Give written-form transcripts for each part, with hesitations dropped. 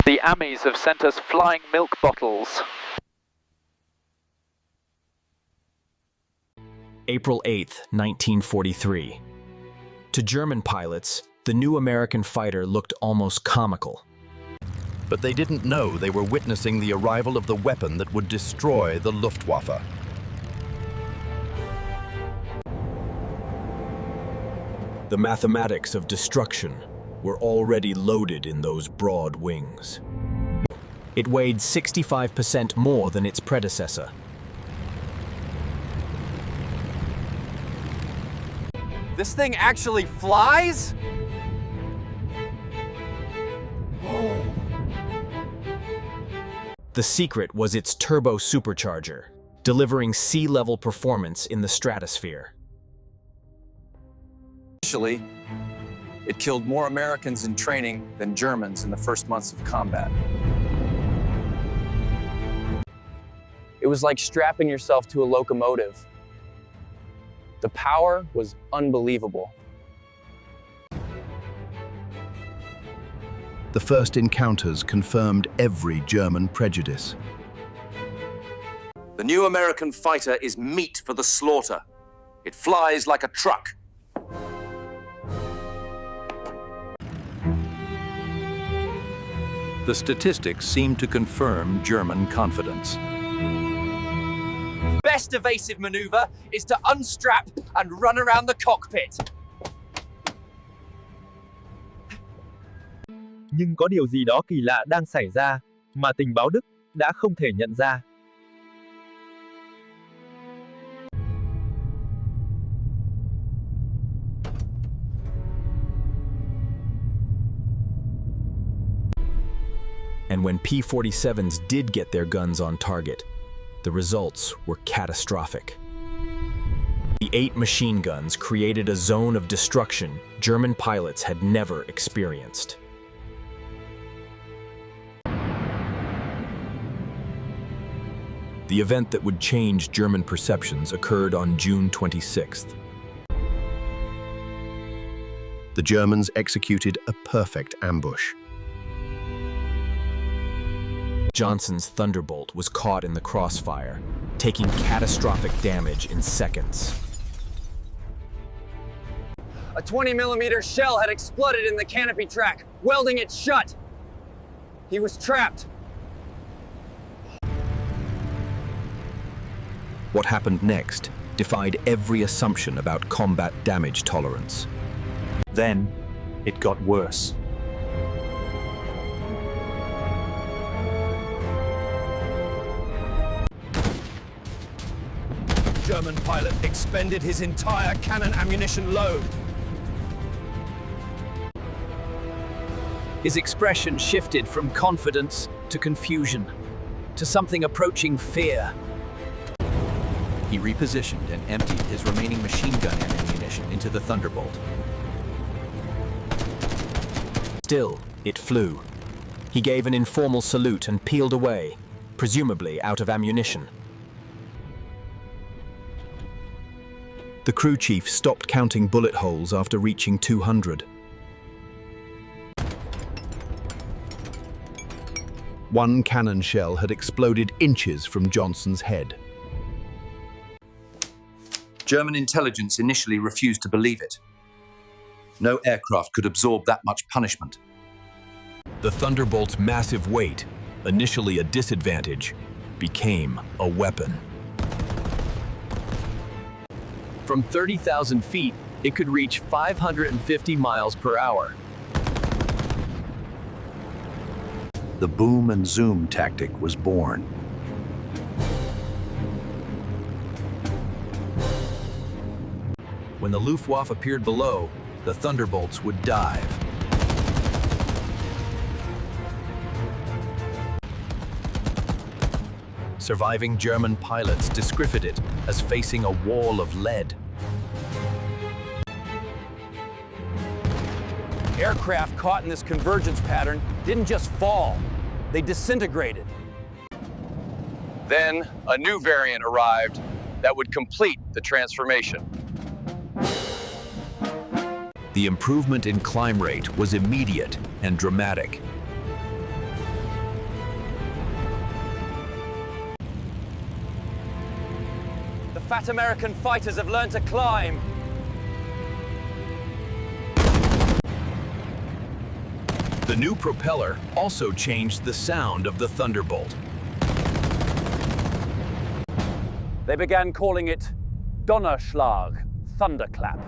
The Amis have sent us flying milk bottles. April 8th, 1943. To German pilots, the new American fighter looked almost comical. But they didn't know they were witnessing the arrival of the weapon that would destroy the Luftwaffe. The mathematics of destruction were already loaded in those broad wings. It weighed 65% more than its predecessor. This thing actually flies? The secret was its turbo-supercharger, delivering sea-level performance in the stratosphere. Initially, it killed more Americans in training than Germans in the first months of combat. It was like strapping yourself to a locomotive. The power was unbelievable. The first encounters confirmed every German prejudice. The new American fighter is meat for the slaughter. It flies like a truck. The statistics seem to confirm German confidence. Best evasive maneuver is to unstrap and run around the cockpit. Nhưng có điều gì đó kỳ lạ đang xảy ra mà tình báo Đức đã không thể nhận ra. And when P-47s did get their guns on target, the results were catastrophic. The 8 machine guns created a zone of destruction German pilots had never experienced. The event that would change German perceptions occurred on June 26th. The Germans executed a perfect ambush. Johnson's Thunderbolt was caught in the crossfire, taking catastrophic damage in seconds. A 20mm shell had exploded in the canopy track, welding it shut. He was trapped. What happened next defied every assumption about combat damage tolerance. Then, it got worse. German pilot expended his entire cannon ammunition load. His expression shifted from confidence to confusion, to something approaching fear. He repositioned and emptied his remaining machine gun ammunition into the Thunderbolt. Still, it flew. He gave an informal salute and peeled away, presumably out of ammunition. The crew chief stopped counting bullet holes after reaching 200. One cannon shell had exploded inches from Johnson's head. German intelligence initially refused to believe it. No aircraft could absorb that much punishment. The Thunderbolt's massive weight, initially a disadvantage, became a weapon. From 30,000 feet, it could reach 550 miles per hour. The boom and zoom tactic was born. When the Luftwaffe appeared below, the Thunderbolts would dive. Surviving German pilots described it as facing a wall of lead. Aircraft caught in this convergence pattern didn't just fall, they disintegrated. Then a new variant arrived that would complete the transformation. The improvement in climb rate was immediate and dramatic. fat American fighters have learned to climb. The new propeller also changed the sound of the Thunderbolt. They began calling it Donnerschlag, thunderclap.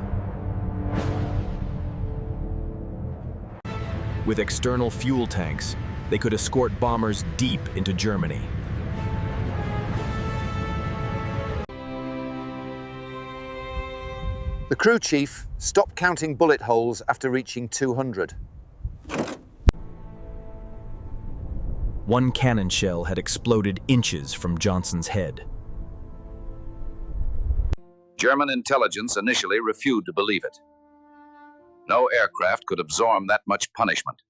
With external fuel tanks, they could escort bombers deep into Germany. The crew chief stopped counting bullet holes after reaching 200. One cannon shell had exploded inches from Johnson's head. German intelligence initially refused to believe it. No aircraft could absorb that much punishment.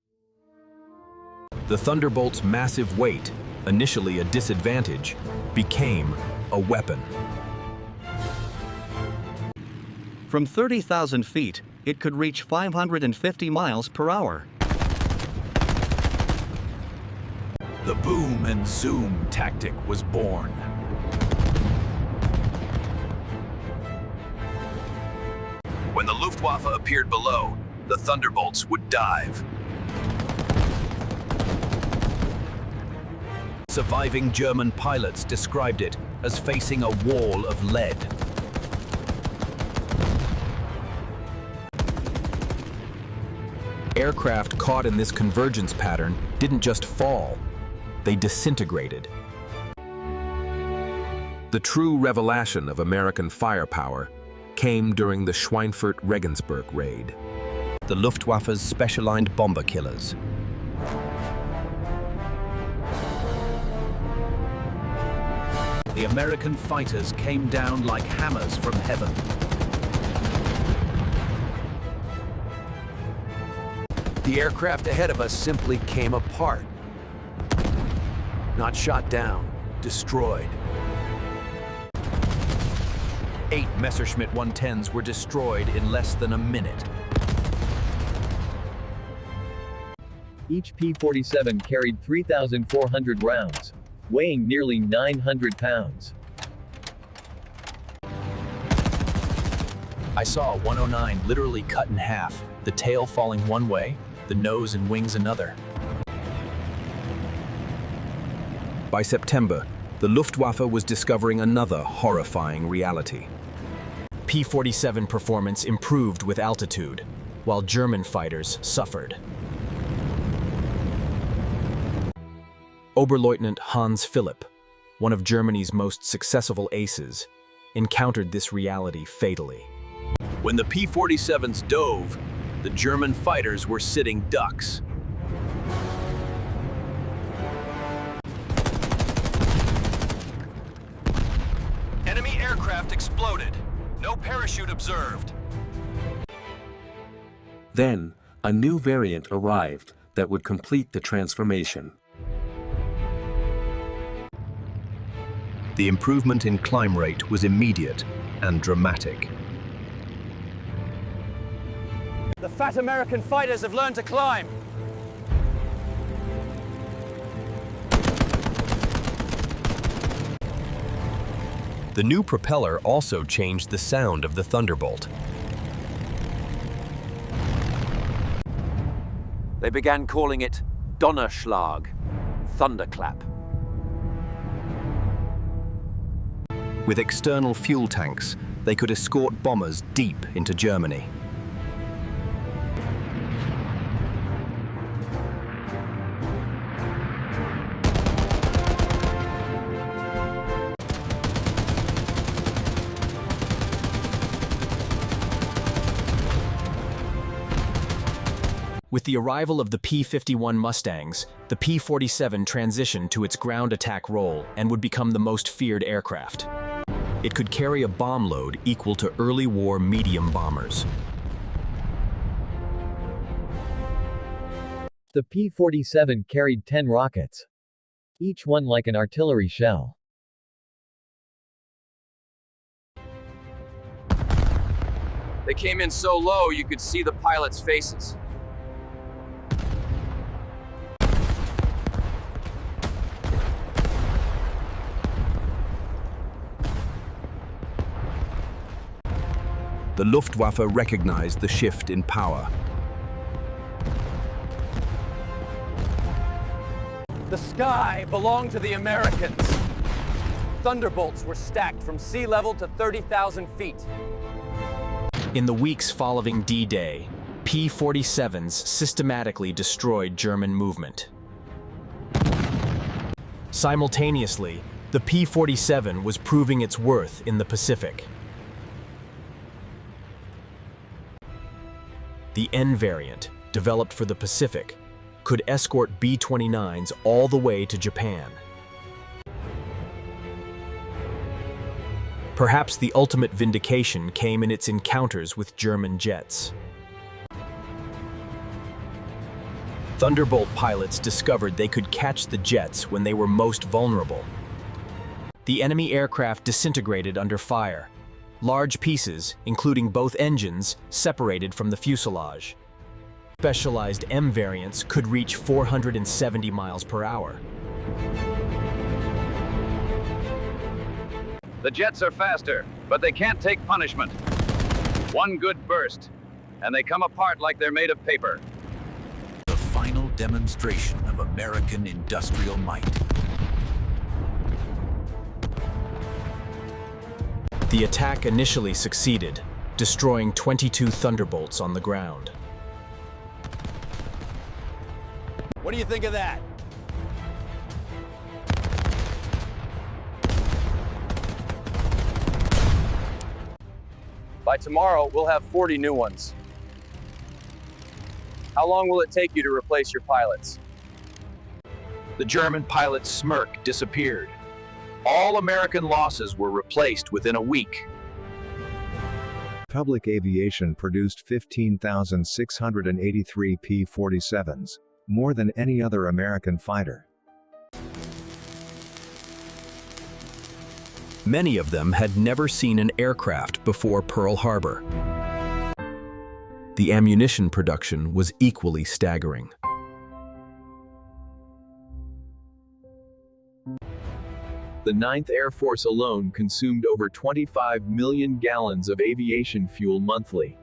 The Thunderbolt's massive weight, initially a disadvantage, became a weapon. From 30,000 feet, it could reach 550 miles per hour. The boom and zoom tactic was born. When the Luftwaffe appeared below, the Thunderbolts would dive. Surviving German pilots described it as facing a wall of lead. Aircraft caught in this convergence pattern didn't just fall, they disintegrated. The true revelation of American firepower came during the Schweinfurt-Regensburg raid. The Luftwaffe's specialized bomber killers. The American fighters came down like hammers from heaven. The aircraft ahead of us simply came apart. Not shot down, destroyed. 8 Messerschmitt 110s were destroyed in less than a minute. Each P-47 carried 3,400 rounds, weighing nearly 900 pounds. I saw a 109 literally cut in half, the tail falling one way, the nose and wings another. By September, the Luftwaffe was discovering another horrifying reality. P-47 performance improved with altitude, while German fighters suffered. Oberleutnant Hans Philipp, one of Germany's most successful aces, encountered this reality fatally. When the P-47s dove, the German fighters were sitting ducks. Enemy aircraft exploded. No parachute observed. Then, a new variant arrived that would complete the transformation. The improvement in climb rate was immediate and dramatic. The fat American fighters have learned to climb. The new propeller also changed the sound of the Thunderbolt. They began calling it Donnerschlag, thunderclap. With external fuel tanks, they could escort bombers deep into Germany. With the arrival of the P-51 Mustangs, the P-47 transitioned to its ground attack role and would become the most feared aircraft. It could carry a bomb load equal to early war medium bombers. The P-47 carried 10 rockets, each one like an artillery shell. They came in so low you could see the pilots' faces. the Luftwaffe recognized the shift in power. The sky belonged to the Americans. Thunderbolts were stacked from sea level to 30,000 feet. In the weeks following D-Day, P-47s systematically destroyed German movement. Simultaneously, the P-47 was proving its worth in the Pacific. The N variant, developed for the Pacific, could escort B-29s all the way to Japan. Perhaps the ultimate vindication came in its encounters with German jets. Thunderbolt pilots discovered they could catch the jets when they were most vulnerable. The enemy aircraft disintegrated under fire. Large pieces, including both engines, separated from the fuselage. Specialized M variants could reach 470 miles per hour. The jets are faster, but they can't take punishment. One good burst, and they come apart like they're made of paper. The final demonstration of American industrial might. The attack initially succeeded, destroying 22 Thunderbolts on the ground. What do you think of that? By tomorrow, we'll have 40 new ones. How long will it take you to replace your pilots? The German pilot's smirk disappeared. All American losses were replaced within a week. Republic Aviation produced 15,683 P-47s, more than any other American fighter. Many of them had never seen an aircraft before Pearl Harbor. The ammunition production was equally staggering. The 9th Air Force alone consumed over 25 million gallons of aviation fuel monthly.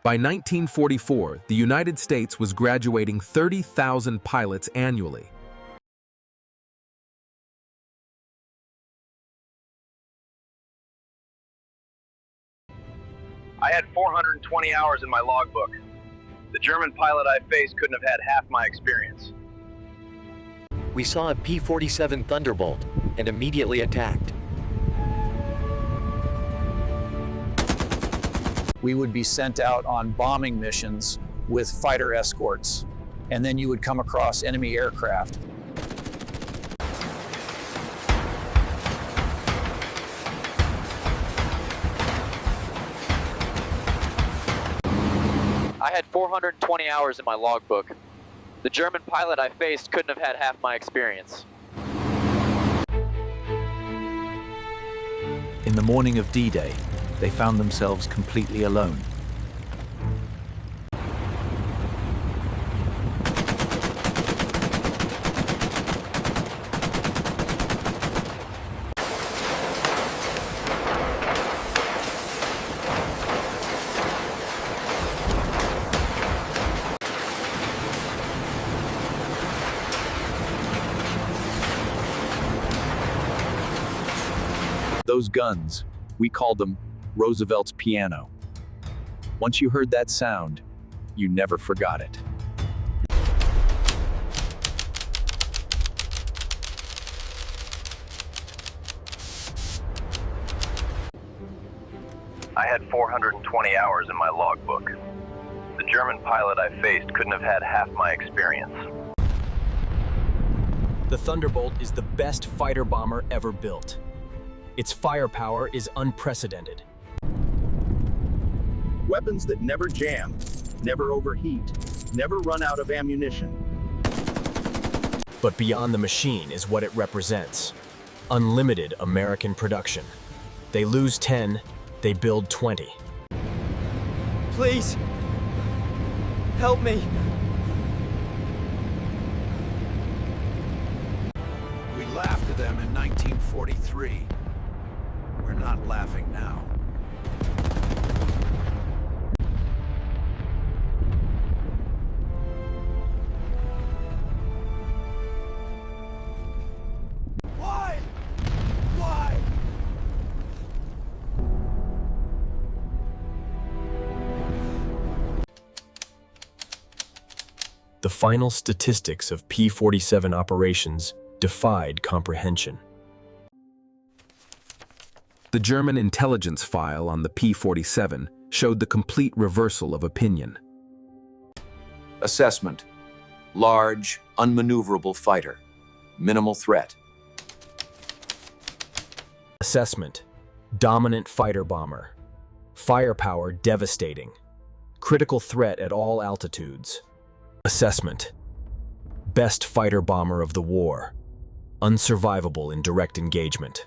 By 1944, the United States was graduating 30,000 pilots annually. I had 420 hours in my logbook. The German pilot I faced couldn't have had half my experience. We saw a P-47 Thunderbolt and immediately attacked. We would be sent out on bombing missions with fighter escorts, and then you would come across enemy aircraft. I had 420 hours in my logbook. The German pilot I faced couldn't have had half my experience. In the morning of D-Day, they found themselves completely alone. Those guns, we called them Roosevelt's piano. Once you heard that sound, you never forgot it. I had 420 hours in my logbook. The German pilot I faced couldn't have had half my experience. The Thunderbolt is the best fighter bomber ever built. Its firepower is unprecedented. Weapons that never jam, never overheat, never run out of ammunition. But beyond the machine is what it represents. Unlimited American production. They lose 10, they build 20. Please, help me. We laughed at them in 1943. We're not laughing now. Why? Why? The final statistics of P-47 operations defied comprehension. The German intelligence file on the P-47 showed the complete reversal of opinion. Assessment. Large, unmaneuverable fighter. Minimal threat. Assessment. Dominant fighter bomber. Firepower devastating. Critical threat at all altitudes. Assessment. Best fighter bomber of the war. Unsurvivable in direct engagement.